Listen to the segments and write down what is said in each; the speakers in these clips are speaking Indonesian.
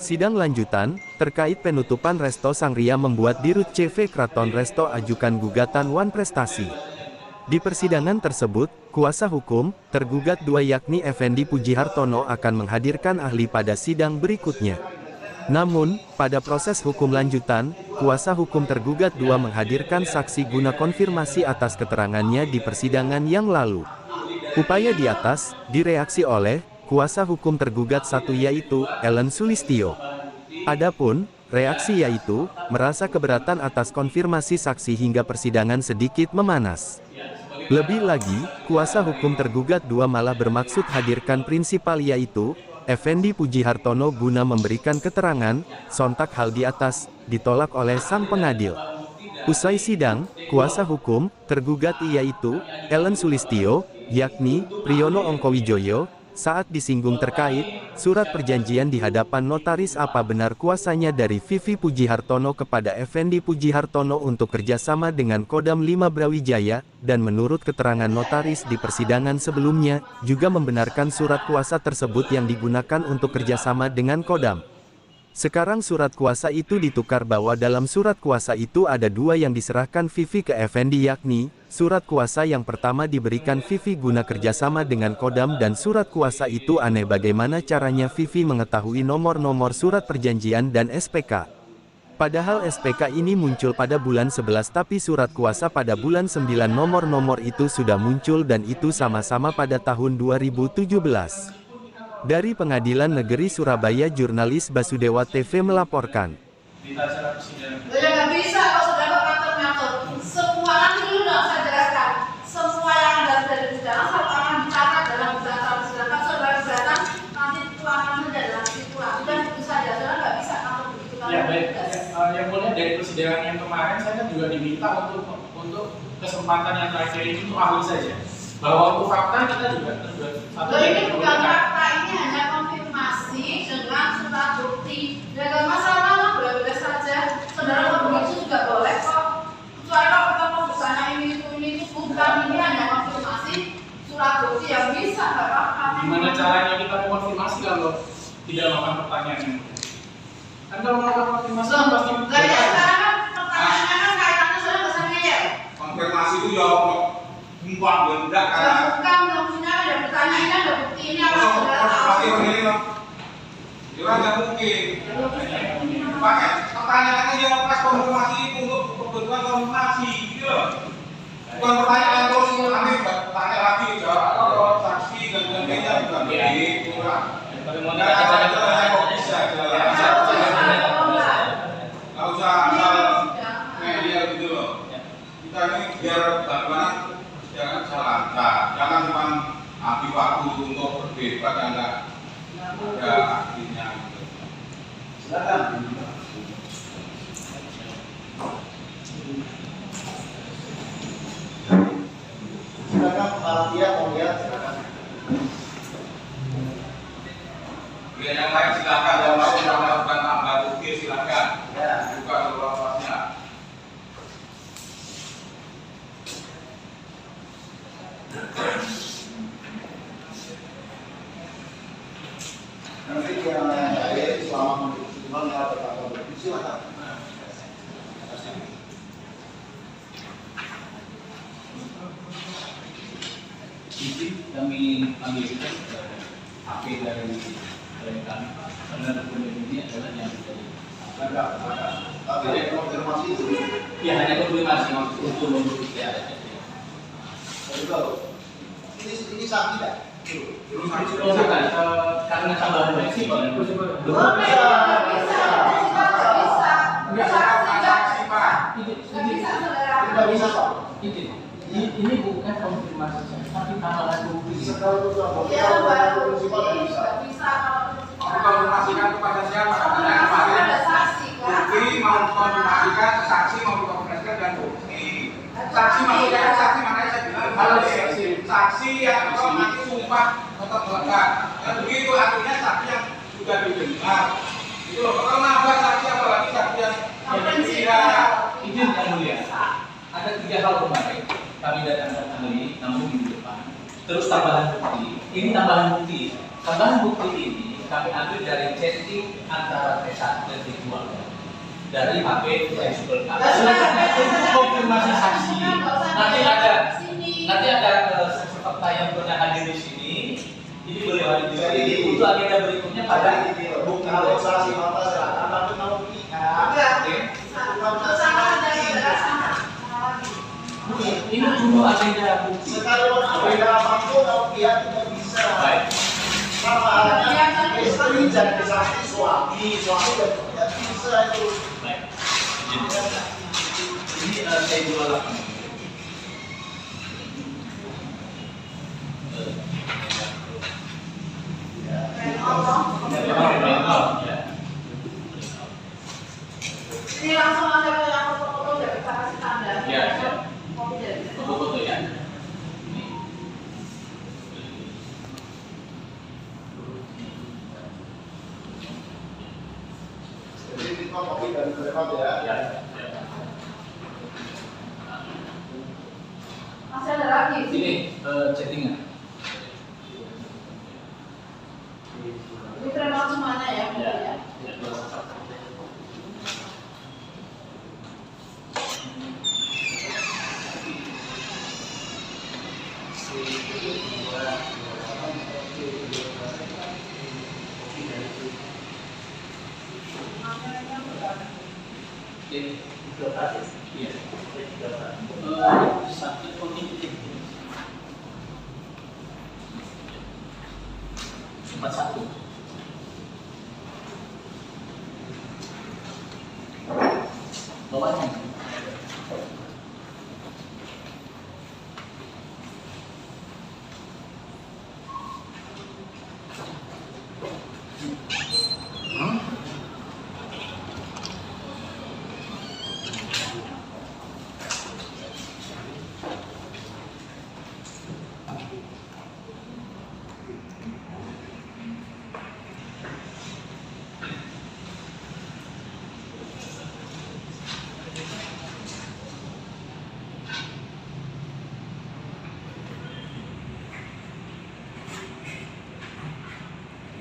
Sidang lanjutan, terkait penutupan Resto Sangria membuat Dirut CV Kraton Resto ajukan gugatan Wan Prestasi. Di persidangan tersebut, kuasa hukum, tergugat 2 yakni Effendi Pujihartono akan menghadirkan ahli pada sidang berikutnya. Namun, pada proses hukum lanjutan, kuasa hukum tergugat 2 menghadirkan saksi guna konfirmasi atas keterangannya di persidangan yang lalu. Upaya di atas, direaksi oleh kuasa hukum tergugat 1 yaitu Ellen Sulistyo. Adapun reaksi yaitu merasa keberatan atas konfirmasi saksi hingga persidangan sedikit memanas. Lebih lagi, kuasa hukum tergugat 2 malah bermaksud hadirkan prinsipal yaitu Effendi Pujihartono guna memberikan keterangan. Sontak hal di atas ditolak oleh sang pengadil. Usai sidang, kuasa hukum tergugat yaitu Ellen Sulistyo, yakni Priyono Ongkowijoyo, saat disinggung terkait surat perjanjian di hadapan notaris apa benar kuasanya dari Vivi Pujihartono kepada Effendi Pujihartono untuk kerjasama dengan Kodam 5 Brawijaya, dan menurut keterangan notaris di persidangan sebelumnya, juga membenarkan surat kuasa tersebut yang digunakan untuk kerjasama dengan Kodam. Sekarang surat kuasa itu ditukar bahwa dalam surat kuasa itu ada 2 yang diserahkan Vivi ke Effendi yakni, surat kuasa yang pertama diberikan Vivi guna kerjasama dengan Kodam dan surat kuasa itu aneh bagaimana caranya Vivi mengetahui nomor-nomor surat perjanjian dan SPK. Padahal SPK ini muncul pada bulan 11 tapi surat kuasa pada bulan 9 nomor-nomor itu sudah muncul dan itu sama-sama pada tahun 2017. Dari Pengadilan Negeri Surabaya jurnalis Basudewa TV melaporkan. Nggak bisa kalau sudah ngatur-ngatur. Semua nanti dulu nggak saya jelaskan. Semua yang dari persidangan kalau akan dicatat dalam persidangan saudara keberatan nanti tuangkan saja dalam situasi dan itu saja saudara nggak bisa ngatur begitu kalau yang mulia dari persidangan yang kemarin saya kan juga diminta untuk kesempatan yang terakhir ini untuk ahli saja. Bahwa untuk fakta kita juga satu ini bukan fakta, ini hanya konfirmasi dengan surat bukti. Jangan masalah boleh-boleh saja. Saudara mau begitu juga boleh kok. Kecuali kalau kita mau misalnya ini itu bukan, ini hanya konfirmasi surat bukti yang bisa nggak apa-apa. Gimana caranya kita mengonfirmasi kalau tidak melakukan pertanyaan ini? Kan kalau melakukan konfirmasi pasti. Sekarang kan pertanyaannya kan kaitannya sudah bersama ya. Konfirmasi itu jawab. Bukan, enggak kan? Bukan, maksudnya ada pertanyaannya, ada bukti ini apa saudara tahu? Pasti begini loh. Itu kan nggak mungkin. Pakai pertanyaannya jawab pas konfirmasi itu untuk kebutuhan konfirmasi, gitu loh. Bukan pertanyaan terus nanti tanya lagi jawab saksi dan sebagainya bukan begitu kan? Nggak ada kok bisa nggak usah media gitu loh. Kita ini biar bagaimana? Jangan salah, jangan cuma habis waktu untuk berdebat yang enggak ada artinya. Silakan. Silakan kepala dia mau lihat silakan. Yang lain silakan, yang mau melakukan tambah bukti silakan. Ya, buka luasnya. Nanti yang lain selama menunjukkan yang berkata silakan. Isi kami ambilkan HP dari kami karena dokumen ini adalah yang Tapi ada konfirmasi itu. ya hanya konfirmasi untuk membuktikan ya. Ini sah tidak? Oh bukan, karena tambahan versi Bisa. Tidak bisa Pak. Ini bukan konfirmasi tapi tambahan bukti. Ya, baru bisa. Konfirmasikan kepada siapa? Ada saksi kan? Bukti mau konfirmasikan ke saksi mau dikonfirmasikan dan bukti. Saksi maksudnya saksi makanya saya bilang kalau saksi yang kalau nanti sumpah tetap melekat. Dan begitu artinya saksi yang sudah didengar. Itu loh, kalau nambah saksi apalagi saksi yang Izin yang mulia. Ada 3 hal kemarin kami datangkan namun minggu depan. Terus tambahan bukti. Ini tambahan bukti. Tambahan bukti ini kami ambil dari chatting antara T1 dan T2 dari HP Syukul Kak. Untuk konfirmasi saksi, nanti ada saksi fakta yang pernah hadir di sini. Ini boleh hadir di sini. Untuk agenda berikutnya pada bukti. Kalau saksi mata silakan, tapi kalau Ini cuma agenda bukti. sekalipun ada apapun, kalau pihak tidak bisa. Baik. Sama halnya istri jadi saksi suami dan tidak bisa itu. Baik. Ini saya jual lah. Ini langsung ada yang foto-foto dari kasih tanda. Ya, ya. Kopi dari. Foto-foto ya. Ini. Jadi kita kopi dan berempat ya. Ya. Masih ada lagi. Ini chattingan. Ini terima semuanya ya. Ya. Ya. Ya, dua satu. Ini iya. Satu positif. 41. Bawahnya.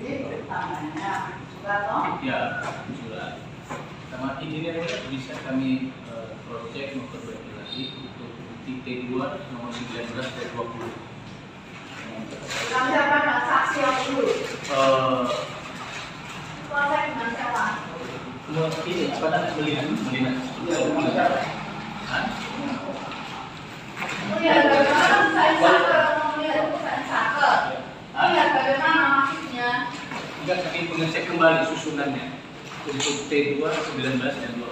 Ini tangannya. Sudah toh? Ya, sudah. Sama ini bisa kami project memperbaiki lagi untuk bukti T2 nomor 19 dan 20. Kami siapa dengan saksi yang dulu? Proses dengan siapa? Ini apa namanya melihat. Hah? Melihat bagaimana saya saka, melihat saya saka. Melihat bagaimana maksudnya? Enggak, kami mengecek kembali susunannya untuk T2 19 dan 20.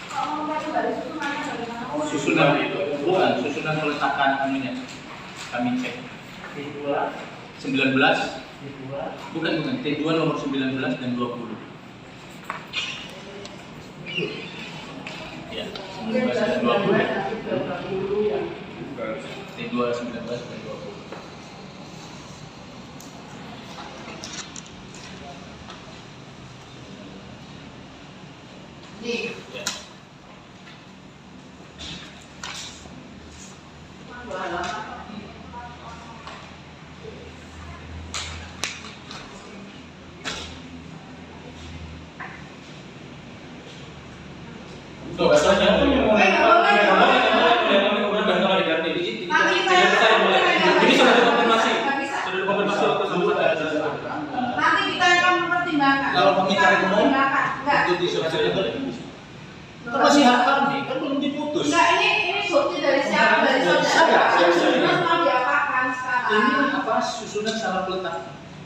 Kalau mau kembali susunannya bagaimana? Susunan itu bukan susunan peletakan anunya. Kami cek. T2, 19 T2, bukan T2 nomor 19 dan 20. Ya, 19 dan 20. T2 19 dan 20. Nih, Ya. Tuh, katanya nanti kita Ini sudah dikonfirmasi. Sudah dikonfirmasi waktu sebelum nanti kita akan mempertimbangkan. Kalau kami Kita cari akan umum, mempertimbangkan. Enggak. Itu disebutnya boleh. Kan masih hak kami, kan belum diputus. Enggak, ini bukti dari siapa? Dari saudara. Terus mau diapakan sekarang? Ini apa susunan salah peletak.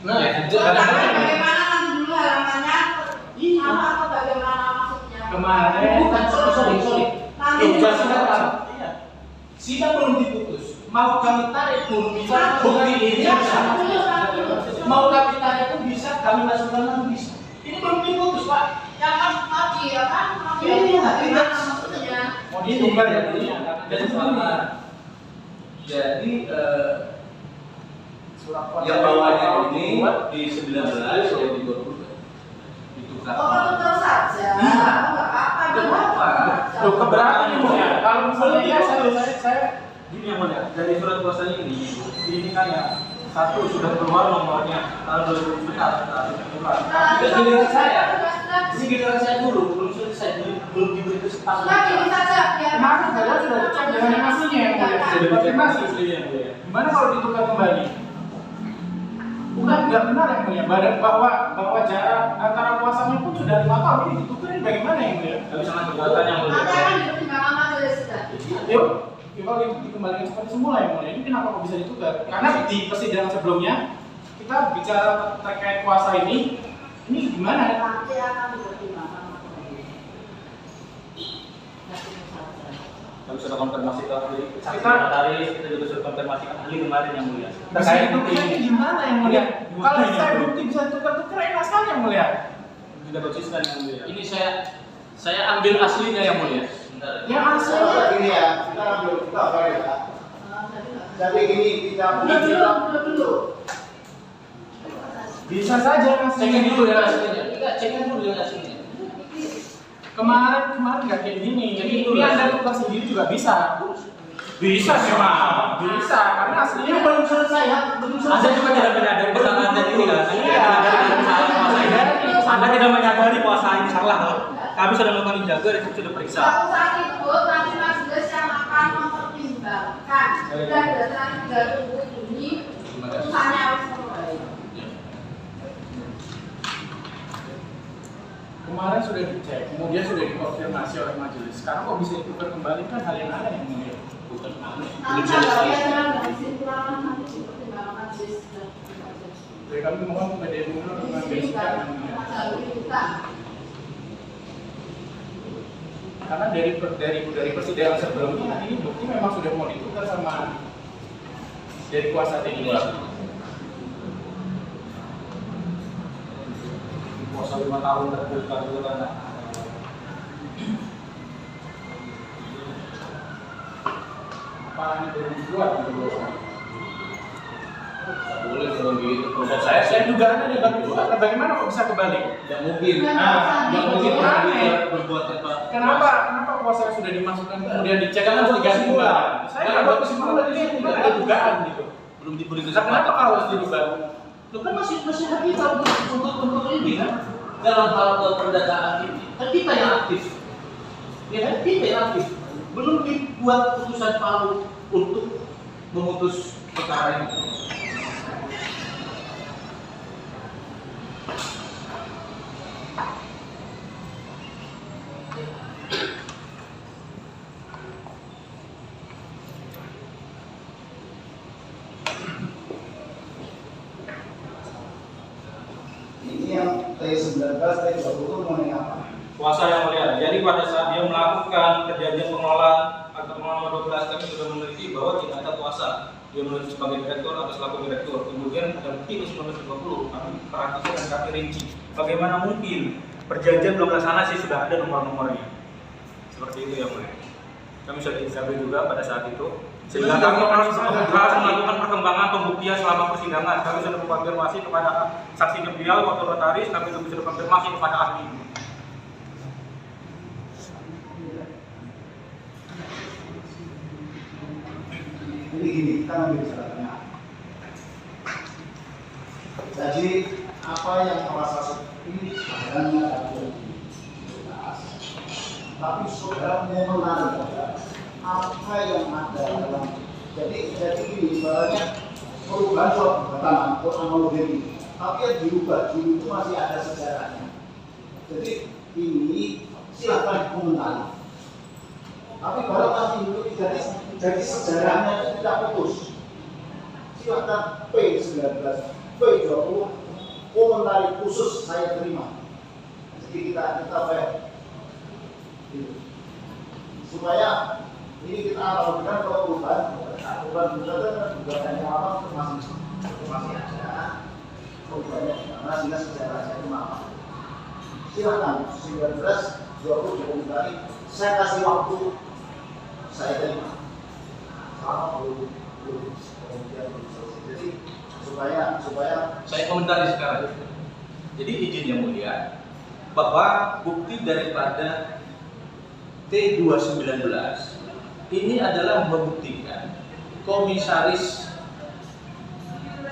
Nah, Letaknya bagaimana nanti dulu halamannya? Sama atau bagaimana maksudnya? kemarin bukan sorry. Nanti Tugas sidang. Iya. Sidang belum diputus. Mau kami tarik pun bisa. Bukti ini bisa. Mau kami tarik pun bisa. Kami masukkan pun bisa. Ini belum diputus, Pak. Yang mau dia kan? Mau dia Iya, bagaimana iya. maksudnya? Mau ditukar ya ini. Jadi begini. Jadi yang bawahnya ini di 19 yang di 20 ditukar. Oh, betul saja. Iya. Enggak apa-apa. Kenapa? Loh, keberatan ini Mulia. Kalau misalnya Iya, saya gini yang Mulia, dari surat kuasanya ini kan ya Satu sudah keluar nomornya tahun 2000 keluar. Giliran saya, ini giliran saya dulu, belum selesai, belum diberi kesempatan. Sudah gini saja, biar Kemarin saya sudah dicek dengan animasinya yang mulia. Sudah dikonfirmasi aslinya yang mulia. Gimana kalau ditukar kembali? Bukan nggak benar yang mulia. Bahwa jarak antara kuasanya pun sudah 5 tahun, ini ditukarin bagaimana yang mulia? Tapi sangat keberatan yang mulia. nanti akan dipertimbangkan majelis sudah. Yuk, kalau itu dikembalikan seperti semula yang mulia. Ini kenapa kok bisa ditukar? Karena di persidangan sebelumnya kita bicara terkait kuasa ini gimana? Nanti akan dipertimbangkan majelis. Kami sudah konfirmasi ke ahli, saksi Kita- notaris, kita juga sudah konfirmasikan ahli kemarin yang mulia. Terkait bukti ini gimana yang mulia? Kalau saya bukti bisa tukar-tukar enak sekali yang mulia. tidak konsisten yang mulia. Ini saya ambil aslinya yang mulia. Sebentar. Yang asli Gini ya, kita ambil kita balik ya. Jadi gini, kita Dulu. bisa saja mas. Cekin dulu ya aslinya. Kita cekin dulu ya aslinya. Kemarin nggak kayak gini. Jadi Ini Anda tukar sendiri juga bisa. Bisa memang, bisa karena aslinya belum selesai ya. Anda juga tidak menyadari kesalahan Anda ini kan? Anda Iya. tidak menyadari kesalahan kuasa ini. Anda tidak menyadari kuasa ini salah loh. Kami sudah melakukan penjaga dan sudah periksa. Suatu saat itu nanti majelis yang akan mempertimbangkan dan berdasarkan 30 Juni putusannya harus kembali. Kemarin sudah dicek, kemudian sudah dikonfirmasi oleh majelis. Sekarang kok bisa ditukar kembali kan hal yang aneh yang mulia. Bukan aneh. Belum Nanti selesai. kalau dia dalam kesimpulan nanti dipertimbangkan majelis dan Jadi kami mohon kepada Ibu Nur untuk mengambil sikap yang mulia. Karena dari persidangan sebelumnya ini bukti memang sudah mau ditukar sama dari kuasa ini. Kuasa 5 tahun terbuka dulu kan. Apa ini belum dibuat dulu? Boleh kalau gitu. Saya juga ada di bagi dua. Bagaimana kok bisa kebalik? Tidak mungkin. Yang mungkin aneh. Berbuat apa? Kenapa kuasa sudah dimasukkan kemudian dicek kan harus diganti kembali? Saya nggak buat kesimpulan ini ada dugaan gitu. Belum diberi Nah, kenapa harus dirubah? Lo kan masih hak kita untuk ini kan dalam hal perdataan ini kan kita yang aktif, ya kan kita yang aktif. Belum dibuat putusan palu untuk memutus perkara ini. ini yang T19, T20 mengenai apa? Kuasa yang mulia. Jadi pada saat dia melakukan perjanjian pengelolaan atau pengelolaan 12 kami sudah meneliti bahwa tidak ada kuasa. Dia menuju sebagai direktur atau selaku direktur. Kemudian ada bukti 1920 kami perhatikan dan kami rinci. Bagaimana mungkin perjanjian belum laksana sih sudah ada nomor-nomornya. Seperti itu ya mulia. Kami sudah disampaikan juga pada saat itu. Sehingga kami harus melakukan perkembangan pembuktian selama persidangan. Kami sudah mengkonfirmasi kepada saksi beliau waktu notaris, kami juga sudah konfirmasi kepada ahli. Jadi gini, kita ambil jalan tengah. Jadi apa yang merasa seperti adanya dalam jelas, tapi saudara mau menarik apa yang ada dalam. Jadi gini, ibaratnya perubahan soal gugatan atau analogi ini, tapi yang dirubah dulu itu masih ada sejarahnya. Jadi ini silakan komentari. Tapi baru nanti itu jadi sejarahnya itu tidak putus. Silakan P19, P20 komentari khusus saya terima. Jadi kita fair. Gitu. Supaya ini kita analogikan kalau perubahan yang apa masih ada perubahannya karena sehingga sejarahnya itu apa. Silakan 19, 20 komentari. Saya kasih waktu saya terima. Sama belum kemudian jadi supaya Saya komentari sekarang. Jadi izin yang mulia bahwa bukti daripada T219 ini adalah membuktikan komisaris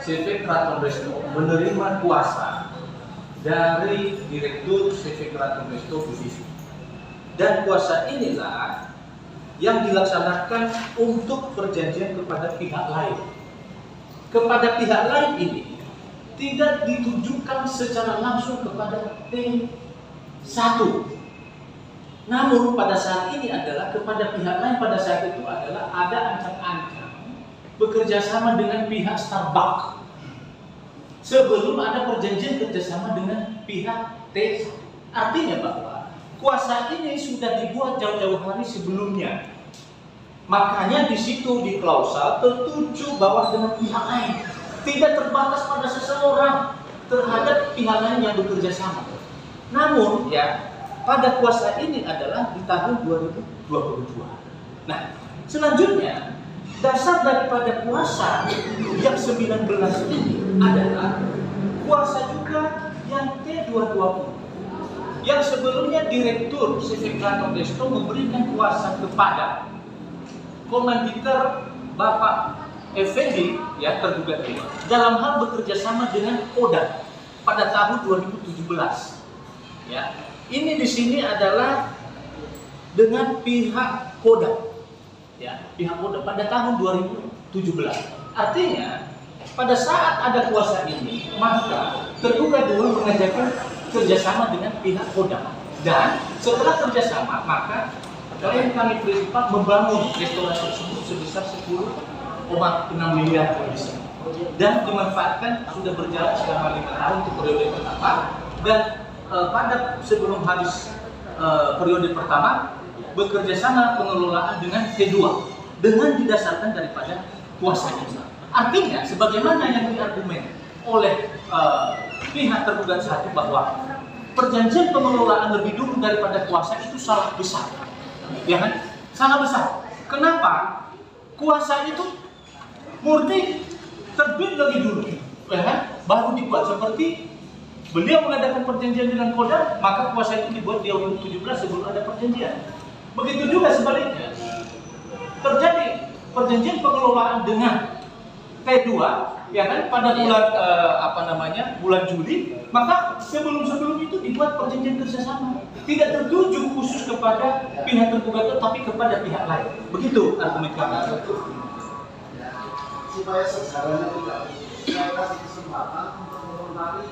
CV Keraton Resto menerima kuasa dari Direktur CV Keraton Resto Budisi. Dan kuasa inilah yang dilaksanakan untuk perjanjian kepada pihak lain. Kepada pihak lain ini tidak ditujukan secara langsung kepada P1. Namun pada saat ini adalah kepada pihak lain pada saat itu adalah ada ancang-ancang bekerja sama dengan pihak Starbucks sebelum ada perjanjian kerjasama dengan pihak T. Artinya bahwa kuasa ini sudah dibuat jauh-jauh hari sebelumnya. Makanya di situ di klausal tertuju bahwa dengan pihak lain, tidak terbatas pada seseorang terhadap pihak lain yang bekerja sama. Namun ya, pada kuasa ini adalah di tahun 2022. Nah, selanjutnya dasar daripada kuasa yang 19 ini adalah kuasa juga yang T220. Yang sebelumnya Direktur CV Keraton Resto memberikan kuasa kepada Komanditer Bapak Effendi ya tergugat ini dalam hal bekerja sama dengan Kodam pada tahun 2017. Ya, ini di sini adalah dengan pihak Kodam, ya pihak Kodam pada tahun 2017. Artinya pada saat ada kuasa ini maka tergugat dulu mengajarkan kerjasama dengan pihak Kodam dan setelah kerjasama maka klien kami prinsipal membangun restoran tersebut sebesar 10,6 miliar kondisi dan dimanfaatkan sudah berjalan selama 5 tahun untuk periode pertama dan pada sebelum habis periode pertama bekerja sama pengelolaan dengan T2 dengan didasarkan daripada kuasa ini. Artinya sebagaimana yang diargumen oleh pihak tergugat satu bahwa perjanjian pengelolaan lebih dulu daripada kuasa itu salah besar. Ya kan? Salah besar. Kenapa? Kuasa itu murni terbit lebih dulu, ya kan? Baru dibuat seperti beliau mengadakan perjanjian dengan Kodam, maka kuasa itu dibuat di 2017 sebelum ada perjanjian. Begitu juga sebaliknya. Terjadi perjanjian pengelolaan dengan T2, ya kan? Pada bulan bulan Juli, maka sebelum itu dibuat perjanjian kerjasama. Tidak tertuju khusus kepada pihak tergugat, tapi kepada pihak lain. Begitu argumen kami. Supaya sejarahnya tidak, saya kasih kesempatan untuk mengomentari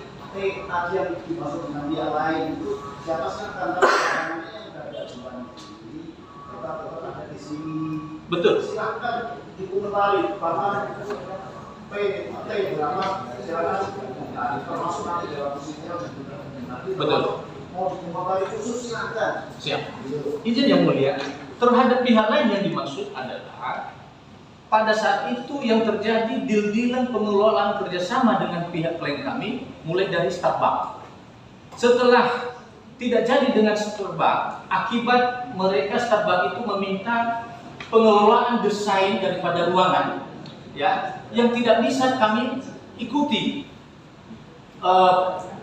tadi yang dimaksud dengan pihak lain itu siapa sih karena namanya yang sudah ada jumlah ini, tetap ada di sini. Betul. Silakan dikomentari karena P berapa silakan termasuk nanti dalam posisinya nanti. Betul. Mau dikomentari khusus silakan. Siap. Izin yang mulia, terhadap pihak lain yang dimaksud adalah pada saat itu yang terjadi deal-dealan pengelolaan kerjasama dengan pihak klien kami mulai dari Starbucks. Setelah tidak jadi dengan Starbucks, akibat mereka Starbucks itu meminta pengelolaan desain daripada ruangan, ya, yang tidak bisa kami ikuti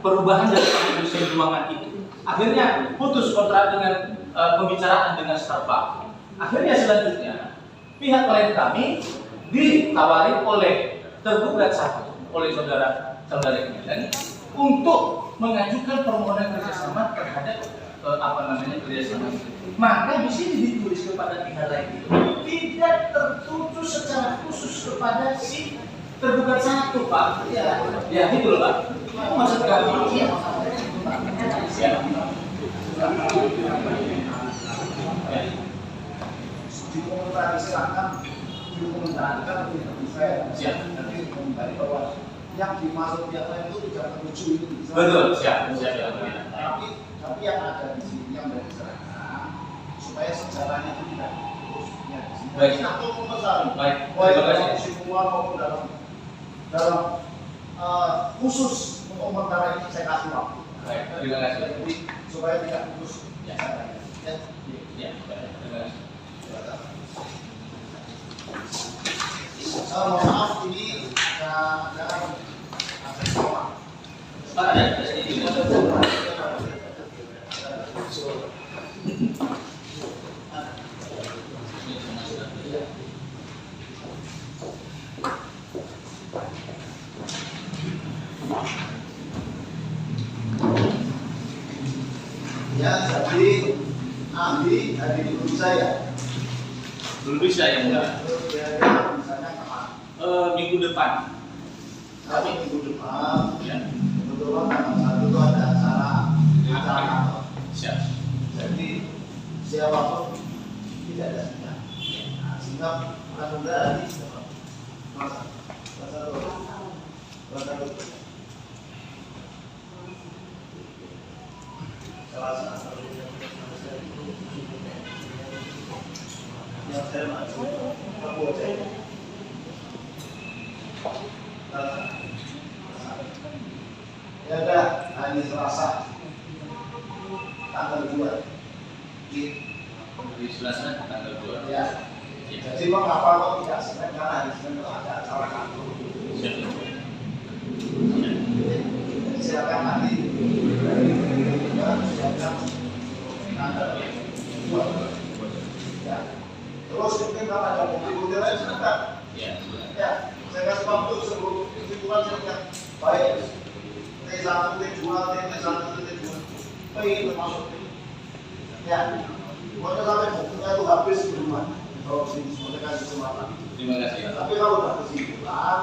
perubahan dari desain ruangan itu. Akhirnya putus kontrak dengan pembicaraan dengan Starbucks. Akhirnya selanjutnya pihak klien kami ditawari oleh tergugat satu oleh saudara ini untuk mengajukan permohonan kerjasama terhadap kerjasama. Maka di sini ditulis kepada pihak lain itu tidak tertuju secara khusus kepada si tergugat satu, Pak. Ya gitu loh, Pak. Itu maksud kami. Ya. Dikomentari silakan dikomentarikan tidak bisa ya. Nanti dikomentari bahwa yang dimaksud yang lain itu tidak tertuju itu bisa. Betul, siap. Tapi yang ada di sini yang dari sana supaya sejarahnya itu tidak terus ya di sini. Baik. Aku komentari. Baik. Terima kasih semua maupun dalam khusus mengomentari ini saya kasih waktu. Baik, terima kasih. Jadi supaya tidak putus. Ya. Ya, terima kasih. Mohon maaf ini dalam Pak, ada Ya, jadi Andi hari ini saya. Belum bisa yang mulia. Kira-kira misalnya kapan? Minggu depan. Tapi minggu depan, Ya. kebetulan tanggal 1 itu ada acara di kantor. Siap. Jadi siapapun tidak ada sidang. Nah, sehingga mudah-mudahan ini dapat masa salah satu yang saya maju Pak Boceng. Ya udah, hari Selasa tanggal 2 di Di Selasa tanggal 2. ya. Jadi mengapa kok tidak Senin, karena hari Senin itu ada acara kantor. Siap. Jadi silakan nanti dari silakan tanggal 2. Ya. Terus mungkin kalau ada bukti-bukti lain silakan. Ya. Ya, saya kasih waktu sebelum kesimpulan silakan. Baik. T1, T2, T1, T2. Baik, termasuk ya. Pokoknya sampai buktinya itu habis di rumah. Kalau sini semuanya kasih kesempatan. Terima kasih. Tapi kalau udah kesimpulan,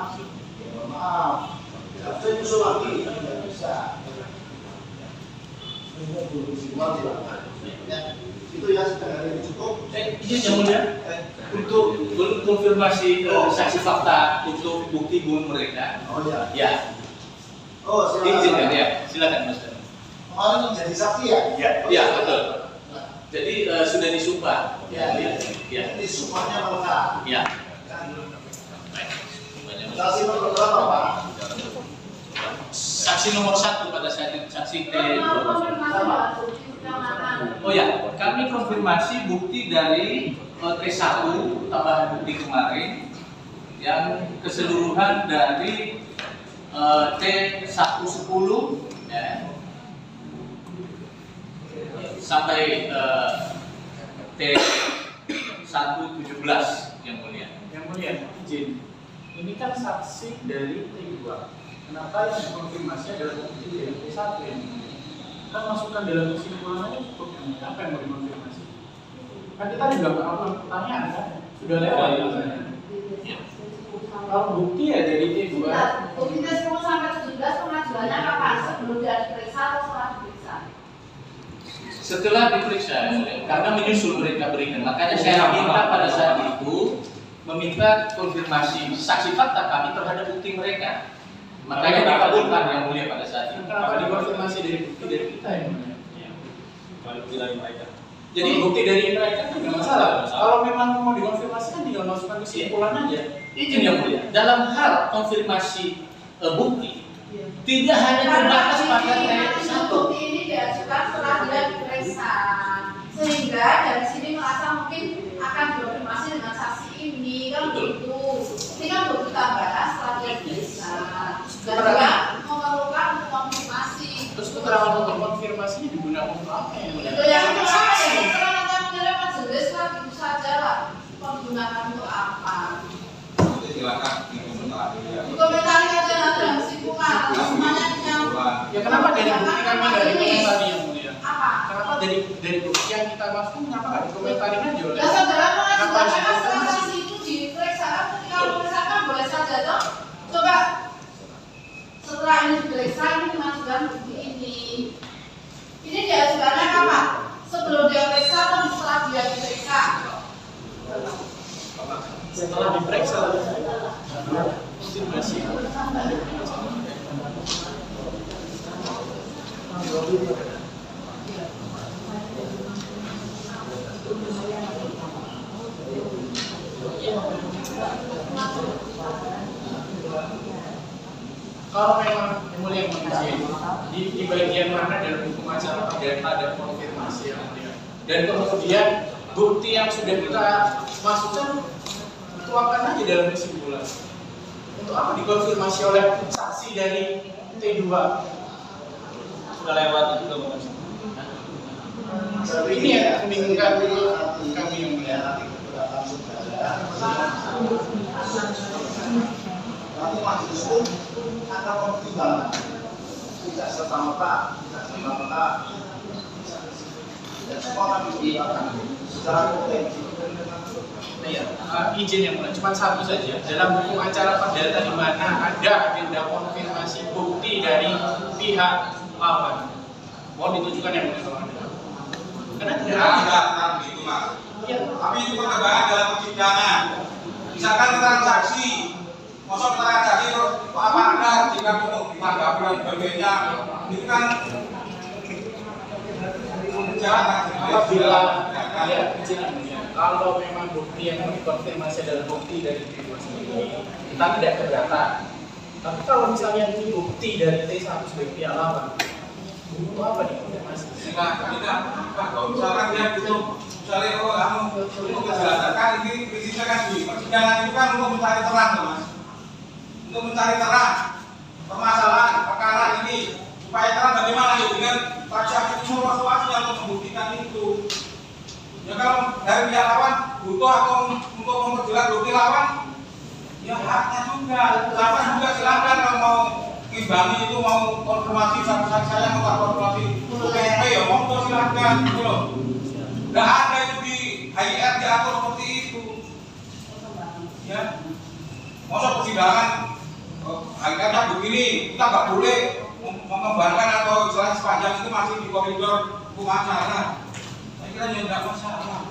ya mohon maaf. Saya nyusul lagi, tidak bisa. Ini belum kesimpulan silakan. Ya, itu ya sudah hari ini cukup. Izin yang mulia, untuk konfirmasi saksi fakta untuk bukti bom mereka. Oh ya. Ya. Oh silakan. Izin ya. Silakan Mas. Kemarin menjadi saksi ya? Ya, betul. Jadi sudah disumpah. Ya. Ya. Ini sumpahnya lengkap. Ya. Baik. Saksi nomor berapa Pak? Saksi nomor 1 pada saat itu saksi T. Oh ya, kami konfirmasi bukti dari T1 tambahan bukti kemarin yang keseluruhan dari T110 ya, sampai T117 yang mulia. Yang mulia, izin. Ini kan saksi dari T2. Kenapa yang dikonfirmasi adalah bukti dari T1 yang mulia? Kan masukkan dalam kesimpulannya cukup yang mulia. Apa yang mau dikonfirmasi? Kan kita juga nggak melakukan pertanyaan kan? Sudah lewat ya. Kalau bukti ya dari T2. Bukti tes 10 sampai 17 pengajuannya kapan? Sebelum dia diperiksa atau setelah diperiksa? Setelah diperiksa, karena menyusul mereka berikan, makanya saya minta pada saat itu meminta konfirmasi saksi fakta kami terhadap bukti mereka. Makanya dikabulkan yang mulia pada saat itu. Kenapa dikonfirmasi dari bukti dari kita yang mulia? Bukti dari mereka. Jadi bukti dari mereka itu nggak masalah. Kalau memang mau dikonfirmasi kan tinggal masukkan kesimpulan aja. Izin yang mulia. Dalam hal konfirmasi bukti, tidak hanya terbatas pada T1. Bukti ini diajukan setelah dia diperiksa, sehingga dari sini merasa mungkin akan dikonfirmasi dengan saksi ini kan begitu. Ini kan bukti tambahan setelah dia diperiksa. Dan juga memerlukan untuk konfirmasi. Terus keterangan untuk konfirmasinya digunakan untuk apa ya? Itu yang kedua, yang keterangan yang menyerahkan jelas lah itu saja lah. Menggunakan untuk apa? Silakan dikomentari ya. Dikomentari aja nanti dalam kesimpulan. Semuanya yang Ya kenapa dari bukti kami nggak dikomentari yang mulia? apa? Kenapa dari bukti yang kita masukkan kenapa nggak dikomentari aja oleh? Ya saudara mengajukan Kenapa harus setelah dikomentari? saksi itu diperiksa kan ketika memeriksakan boleh saja toh. Coba setelah ini diperiksa ini mengajukan bukti ini. Ini diajukannya kapan? Sebelum dia periksa atau setelah dia diperiksa? Setelah diperiksa konfirmasi. Kalau memang yang mulia izin di bagian mana dalam hukum acara tidak ada konfirmasi yang mulia, dan kemudian bukti yang sudah kita masukkan tuangkan aja dalam kesimpulan. Untuk apa dikonfirmasi oleh saksi dari T2? Sudah lewat itu bukan? Ini yang membingungkan kami yang mulia. Nanti majelis pun akan mempertimbangkan tidak serta-merta semua kan dilakukan secara potensi. Iya, izin yang mulia, cuma satu saja. Dalam buku acara perdata di mana ada agenda konfirmasi bukti dari pihak lawan. Mohon ditunjukkan yang mulia. Karena tidak ada. Gitu mas. Iya. Tapi itu perkembangan dalam persidangan. Misalkan transaksi, masuk transaksi terus apa ada jika untuk ditanggapi dan sebagainya, itu kan jangan Apabila ya, izin yang mulia. Kalau memang bukti yang dikonfirmasi adalah bukti dari diri sendiri, kita tidak keberatan. Tapi kalau misalnya ini bukti dari T1 sebagai pihak lawan, itu apa nih konfirmasi? tidak. Kalau misalkan dia butuh, misalnya kalau kamu untuk menjelaskan ini prinsipnya kan di persidangan itu kan untuk mencari terang, mas. Untuk mencari terang permasalahan perkara ini supaya terang bagaimana ya dengan saksi-saksi semua yang untuk membuktikan itu. Ya kalau dari pihak lawan butuh atau untuk memperjelas bukti lawan, ya haknya juga. Lawan juga silakan kalau mau imbangi itu mau konfirmasi saksi saya mau konfirmasi UPP ya monggo silakan gitu loh. Nggak ada itu di HIR diatur seperti itu. Ya, masa persidangan HIR-nya begini kita nggak boleh mengembangkan atau istilahnya sepanjang itu masih di koridor hukum acara. Kira ya enggak masalah.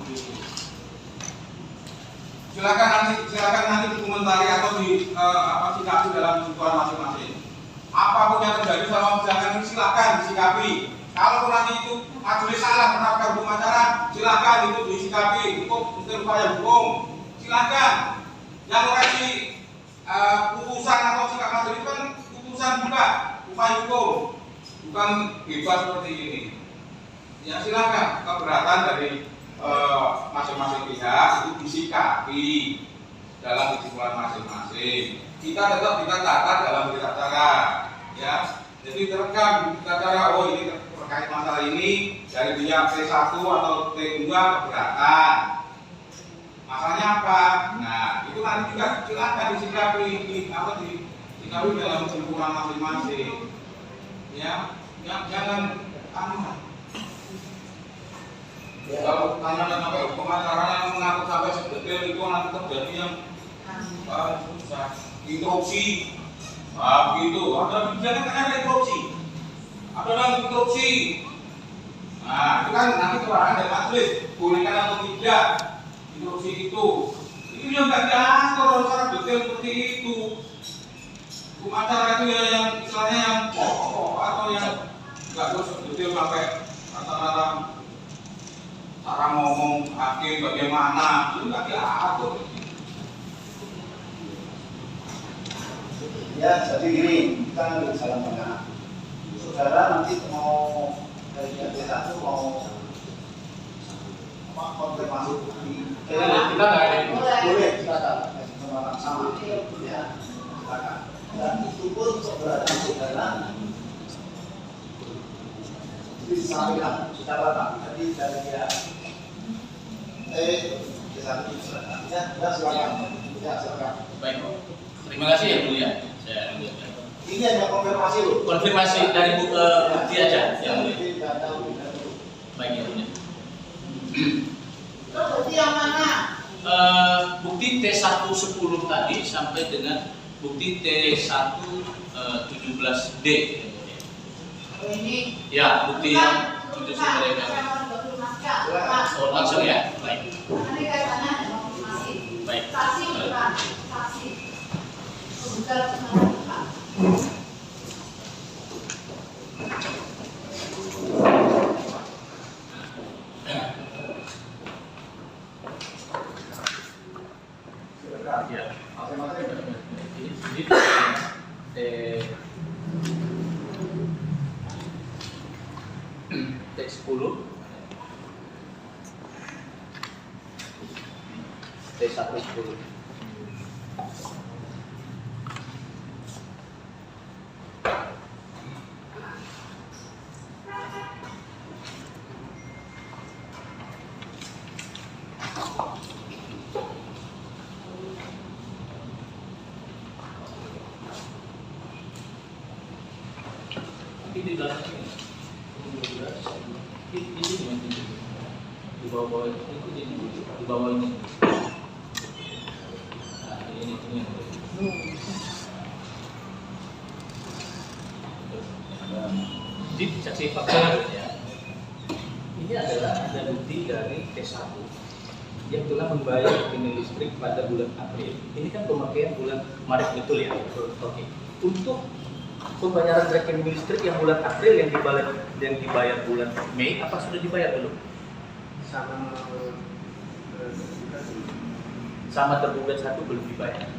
Silakan nanti dikomentari atau disikapi dalam kesimpulan masing-masing. Apapun yang terjadi selama persidangan ini silakan disikapi. Kalau nanti itu majelis salah menerapkan hukum acara, silakan itu disikapi untuk upaya hukum. Silakan. Yang koreksi putusan atau sikap majelis itu kan putusan juga upaya hukum, bukan bebas seperti ini. Ya silakan keberatan dari masing-masing pihak itu disikapi dalam kesimpulan masing-masing. Kita tetap kita catat dalam berita acara, ya. Jadi terekam berita acara. Oh ini terkait masalah ini dari pihak T1 atau T2 keberatan. Masalahnya apa? Nah itu nanti juga silakan disikapi disikapi dalam kesimpulan masing-masing. Ya, jangan kalau tanya sampai hukum acaranya mengatur sampai sedetail itu nanti terjadi yang interupsi, begitu. Ada biasanya kan ada interupsi. Nah itu kan nanti keterangan dari majelis bolehkan atau tidak interupsi itu. Itu yang nggak diatur secara detail seperti itu. Hukum acara itu ya yang istilahnya yang pokok atau yang nggak terus detail sampai kata-kata cara ngomong hakim bagaimana itu nggak diatur. Ya, jadi gini, kita ambil jalan tengah. Saudara nanti mau dari T1 mau konfirmasi bukti. Kita nggak ada itu. Boleh, silakan. Sama. Ya, silakan. Dan itu pun keberatan saudara disampaikan secara tadi dari dia silakan. Ya, silakan. Baik, terima kasih ya mulia. Saya Ini hanya konfirmasi loh. konfirmasi dari bukti aja yang mulia. Baik ya mulia. Terus bukti yang mana? Bukti T110 tadi sampai dengan bukti T1 17D. Ini. Ya, bukti yang itu mereka. Oh, langsung ya. Baik. Nanti kaitannya ada konfirmasi. Baik. Saksi bukan saksi. Bukan bukan. Ya. T10 T110 ini di dalam ini di sini bawah ini di bawah ini. Nah, ini yang jadi saksi fakta ya. Ini adalah ada bukti dari T1 yang telah membayar bill listrik pada bulan April. Ini kan pemakaian bulan Maret betul ya? Oke. Untuk pembayaran rekening listrik yang bulan April yang dibayar bulan Mei, apa sudah dibayar belum? Sama tergugat 1 belum dibayar.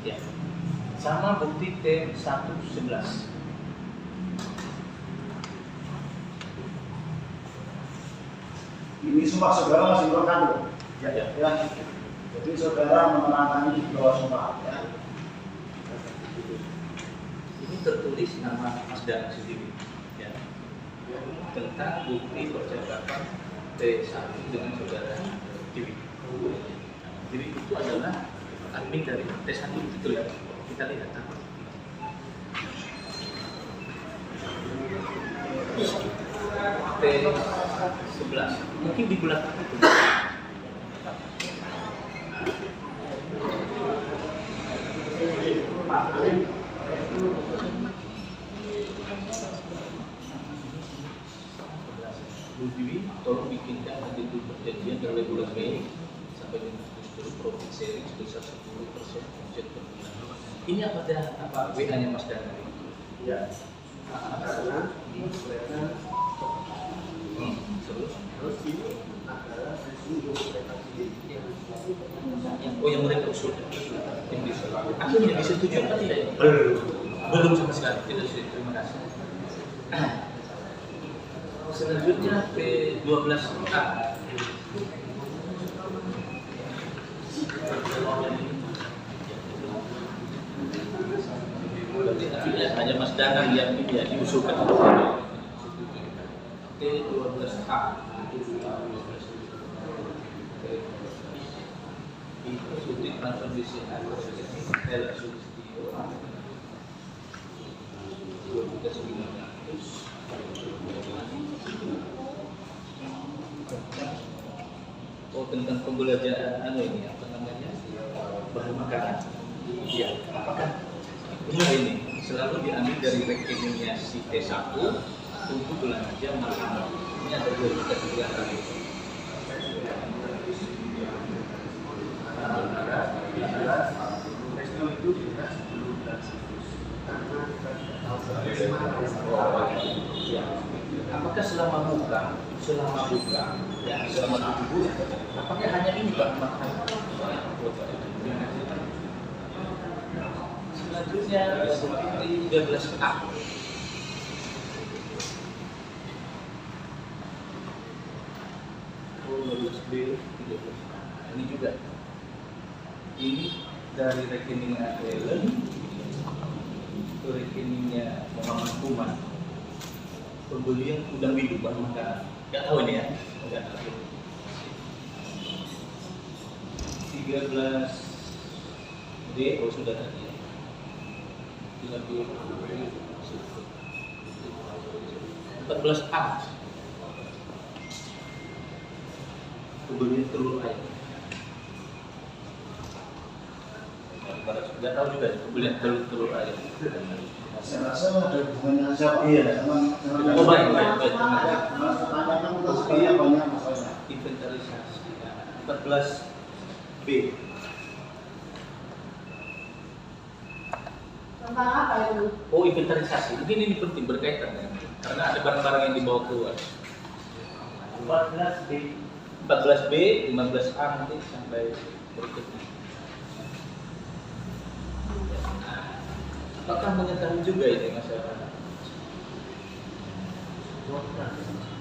Ya. Sama bukti T111. Ini semua saudara masih berkandung. Ya. Ya. Jadi saudara menandatangani di bawah sumpah. Ya. Ini tertulis nama Mas Dana sendiri. Ya. Tentang bukti percakapan T1 dengan saudara Dewi. Jadi itu adalah admin dari T1 betul ya. Kita lihat. T11 mungkin di bulan apa itu? Bu Dewi, tolong bikinkan petitum perjanjian dari bulan Mei sampai dengan Agustus profit sharing sebesar 10% omset per bulan. Ini apa WA-nya Mas Dana? Ya. Terus ini adalah sesungguh Oh, yang mereka usulkan. Akhirnya disetujui apa tidak? Belum sama sekali. Tidak setuju. Terima kasih. Selanjutnya P12A. Tidak hanya Mas Danang yang diusulkan. T12A. Itu sudah transfer BCA L Sustio 2.900. Oh, tentang pembelajaran ini apa namanya, bahan makanan. Iya, apakah ini selalu diambil dari rekeningnya si T1 untuk belanja makanan. Ini ada 2.300. Apakah selama buka, ya selama 7 bulan, apakah hanya ini Pak makan? Selanjutnya seperti 13A. Oh, 12B, 13A. Ini juga. Ini dari rekeningnya Ellen ke rekeningnya Muhammad Kuman. Pembelian udang hidup bahan makanan. Nggak tahu ini ya. Nggak tahu. 13D, oh sudah tadi ya. 14A. Pembelian telur ayam. Nggak tahu juga pembelian telur ayam. Saya rasa ada hubungannya siapa ya sama Oh baik. tanyakan untuk sekalian banyak masalahnya. Inventarisasi 14B. Tentang apa itu? Oh, inventarisasi. Mungkin ini penting berkaitan ya. Karena ada barang-barang yang dibawa keluar. 14B, 15A nanti sampai berikutnya. Apakah mengetahui juga ini masyarakat?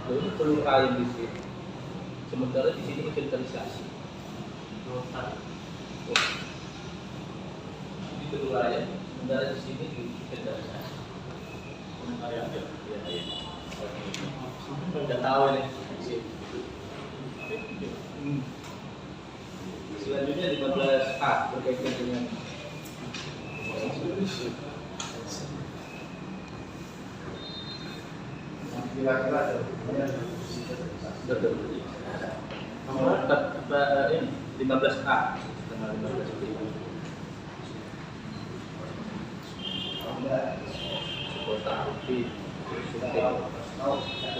Ini telur ayam di sini. Sementara di sini inventarisasi. Ini telur ayam. Sementara di sini inventarisasi. Ayam ya. Udah tahu ini. Selanjutnya 15A berkaitan dengan kira-kira ada hubungannya dengan posisi Betul. Nomor ini 15A. Tanggal 15 itu. Kota Api.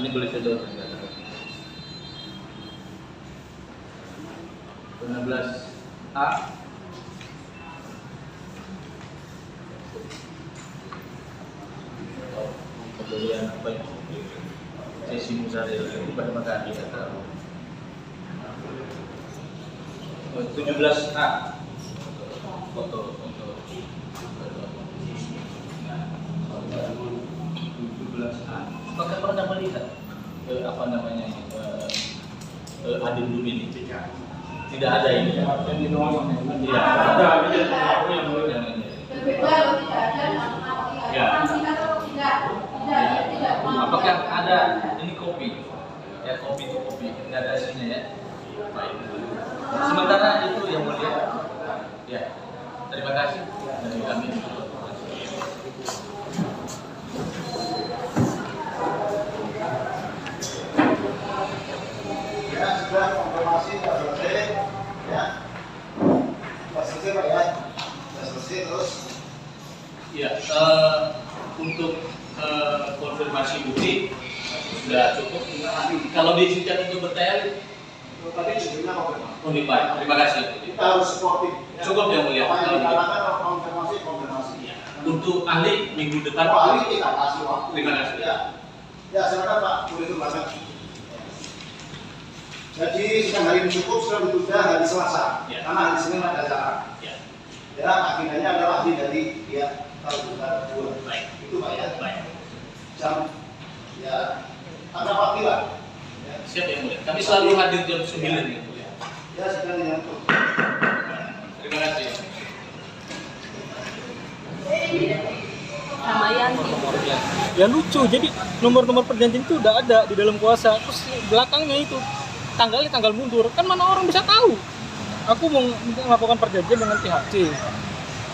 Ini boleh saya jawab enggak? 15A. Pembelian apa ya? Sesi musyawarah itu pada matahari atau 17A foto 17A. Apakah pernah melihat apa namanya Adil Dum ini? Tidak ada ini. Yang di doang. Tidak Ada ada. yang yang Berbeda atau tidak ada? Ya. Atau tidak? Apakah ada ini kopi? Ya kopi itu kopi, tidak ada hasilnya ya. Baik. Sementara itu yang mulia. Ya. Terima kasih dari kami. Ya, sudah konfirmasi sudah selesai. Ya. Sudah selesai Pak ya. Sudah selesai terus. Ya, untuk konfirmasi bukti sudah cukup. Kalau diizinkan untuk bertanya, Tadi judulnya konfirmasi. oh baik. Terima kasih. Kita harus sportif. Cukup yang mulia. Apa yang dikatakan konfirmasi. Untuk ahli minggu depan. Pak Ali kita kasih waktu. Terima kasih. Ya. Ya, silakan Pak. Boleh kembali. Jadi sidang hari ini cukup, sudah ditunda hari Selasa. Ya. Karena hari Senin ada acara. Ya, Ya, agendanya adalah ahli dari pihak Kalkuta 2. baik. Itu Pak ya. Baik. Jam ya ada waktu lah. Ya, Siap yang mulia. Kami selalu hadir jam 9 ya. Mulia. ya sedang menyangkut. Terima kasih. Nama Yanti. Ya lucu, jadi nomor-nomor perjanjian itu udah ada di dalam kuasa, terus belakangnya itu tanggalnya tanggal mundur, kan mana orang bisa tahu aku mau melakukan perjanjian dengan pihak C,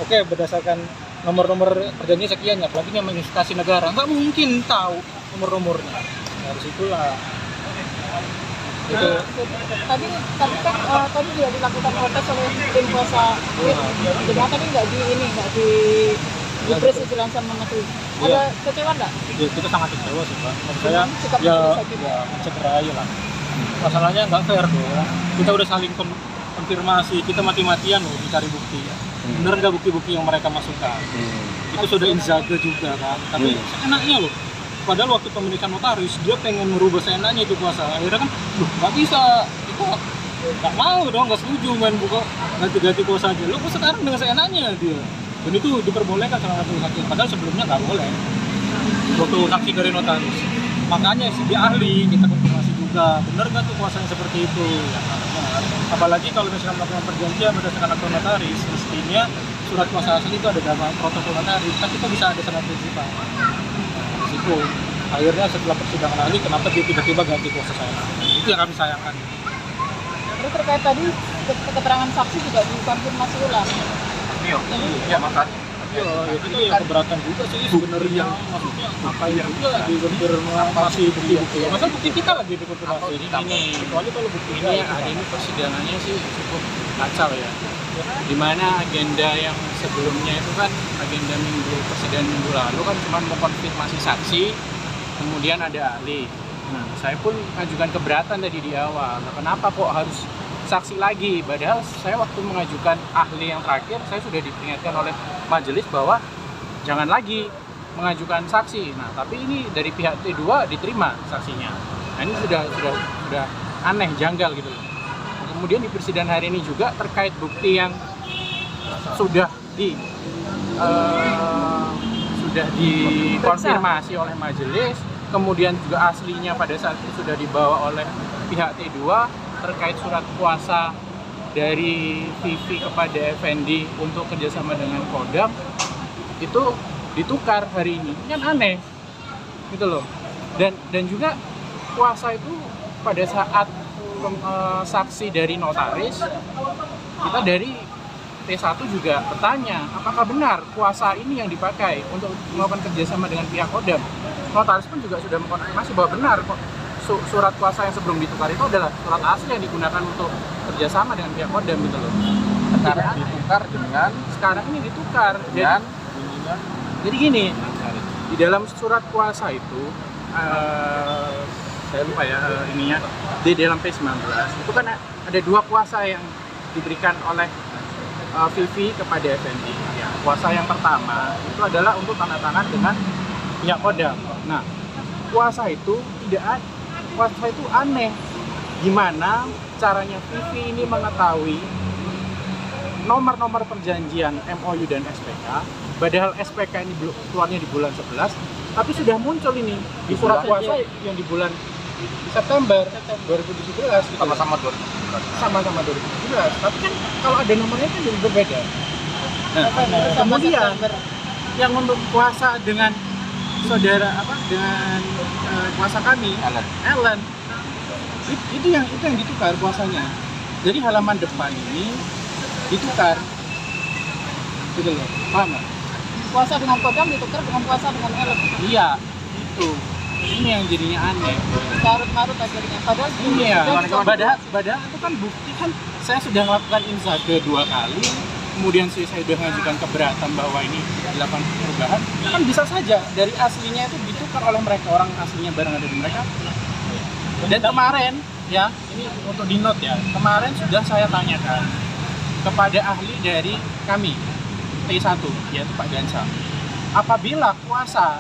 oke berdasarkan nomor-nomor perjanjian sekian, apalagi yang menginvestasi negara, nggak mungkin tahu nomor-nomornya, dari situlah itu. Tadi kan tadi juga dilakukan protes oleh tim kuasa jadi tadi nggak di press istilahnya sama Mas Wi. Ada kecewa nggak? Ya, kita sangat kecewa sih Pak. Maksud saya Sikap ya majelis hakim. cederai lah. Masalahnya nggak fair dong. Kita udah saling konfirmasi, kita mati-matian loh mencari bukti. Bener nggak bukti-bukti yang mereka masukkan? Itu sudah inzaga juga kan. Tapi seenaknya loh. Padahal waktu pemilikan notaris dia pengen merubah seenaknya itu kuasa. Akhirnya kan, loh nggak bisa. Kita nggak mau dong, nggak setuju main buka ganti-ganti kuasa aja. Lo kok sekarang dengan seenaknya dia? Dan itu diperbolehkan sama majelis hakim, padahal sebelumnya nggak boleh waktu saksi dari notaris. Makanya si dia ahli, kita konfirmasi juga, benar nggak tuh kuasanya seperti itu? Ya, benar. Apalagi kalau misalnya melakukan perjanjian berdasarkan akte notaris, mestinya surat kuasa asli itu ada dalam protokol notaris, kan kita bisa ada sanad prinsipal. Di situ, akhirnya setelah persidangan ahli, kenapa dia tiba-tiba ganti kuasa saya? Itu yang kami sayangkan. Terus terkait tadi keterangan saksi juga dikonfirmasi ulang. Ya makanya. Ya, itu ya keberatan juga sih sebenarnya. Maksudnya ngapain juga dikonfirmasi bukti-bukti. Masa bukti kita lagi dikonfirmasi? Ini kecuali kalau bukti ini hari ini persidangannya sih cukup kacau ya. Dimana agenda yang sebelumnya itu kan agenda persidangan minggu lalu kan cuma mau konfirmasi saksi, kemudian ada ahli. Nah, saya pun mengajukan keberatan tadi di awal. Nah, kenapa kok harus saksi lagi? Padahal saya waktu mengajukan ahli yang terakhir, saya sudah diperingatkan oleh majelis bahwa jangan lagi mengajukan saksi. Nah, tapi ini dari pihak T2 diterima saksinya. Nah, ini sudah aneh, janggal gitu loh. Kemudian di persidangan hari ini juga terkait bukti yang sudah dikonfirmasi oleh majelis, kemudian juga aslinya pada saat itu sudah dibawa oleh pihak T2 terkait surat kuasa dari Vivi kepada Effendi untuk kerjasama dengan Kodam, itu ditukar hari ini. Kan aneh gitu loh. Dan juga kuasa itu pada saat saksi dari notaris, kita dari T1 juga bertanya apakah benar kuasa ini yang dipakai untuk melakukan kerjasama dengan pihak Kodam. notaris pun juga sudah mengkonfirmasi bahwa benar kok surat kuasa yang sebelum ditukar itu adalah surat asli yang digunakan untuk kerjasama dengan pihak Kodam gitu loh. Sekarang ditukar dengan Sekarang ini ditukar. dan Jadi gini, di dalam surat kuasa itu saya lupa ya ininya, di dalam P19 itu kan ada 2 kuasa yang diberikan oleh Vivi kepada FNI. Ya, kuasa yang pertama itu adalah untuk tanda tangan dengan pihak Kodam. Nah, kuasa itu aneh. Gimana caranya Vivi ini mengetahui nomor-nomor perjanjian MOU dan SPK, padahal SPK ini keluarnya di bulan 11, tapi sudah muncul ini di surat kuasa yang di bulan September 2017 gitu. sama-sama 2017. Sama-sama 2017, tapi kan kalau ada nomornya kan jadi berbeda. Nah, kemudian yang untuk kuasa dengan saudara dengan kuasa kami Ellen itu yang ditukar kuasanya. Jadi halaman depan ini ditukar gitu loh, paham nggak? Kuasa dengan Kodam ditukar dengan kuasa dengan Ellen. Iya, itu ini yang jadinya aneh. Carut-marut akhirnya. Padahal Iya, sudah padahal itu kan bukti kan saya sudah melakukan inzage 2 kali, kemudian saya sudah mengajukan keberatan bahwa ini dilakukan perubahan, kan bisa saja dari aslinya itu ditukar oleh mereka, orang aslinya barang ada di mereka. Dan kemarin ya, ini untuk di note ya, kemarin sudah saya tanyakan kepada ahli dari kami T1 yaitu Pak Gansa, apabila kuasa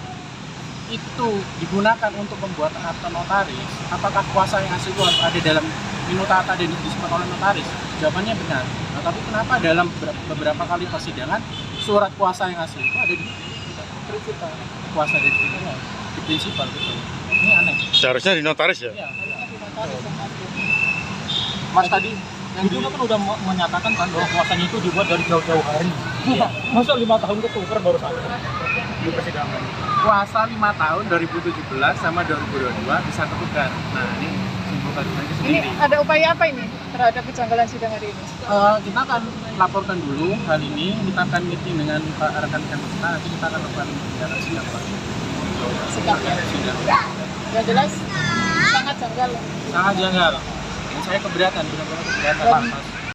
itu digunakan untuk pembuatan akta notaris, apakah kuasa yang asli itu harus ada dalam minutata dan disebut oleh notaris? Jawabannya benar. Nah, tapi kenapa dalam beberapa kali persidangan surat kuasa yang asli itu ada di prinsipal, kuasa dari di prinsipal betul. Ini aneh. Seharusnya di notaris ya? Iya. Mas tadi yang dulu kan udah menyatakan kan bahwa kuasanya itu dibuat dari jauh-jauh hari. Masa 5 tahun ketukar baru saja di persidangan. Kuasa 5 tahun 2017 sama 2022 bisa ketukar. Nah, ini simpulkan aja Ini sendiri. ada upaya apa ini terhadap kejanggalan sidang hari ini? Kita akan laporkan dulu hal ini, kita akan meeting dengan Pak rekan-rekan kita, nanti kita akan lakukan tindakan sidang Pak. Sikapnya. Yang jelas sangat janggal. Sangat janggal. Ini saya keberatan, benar-benar keberatan.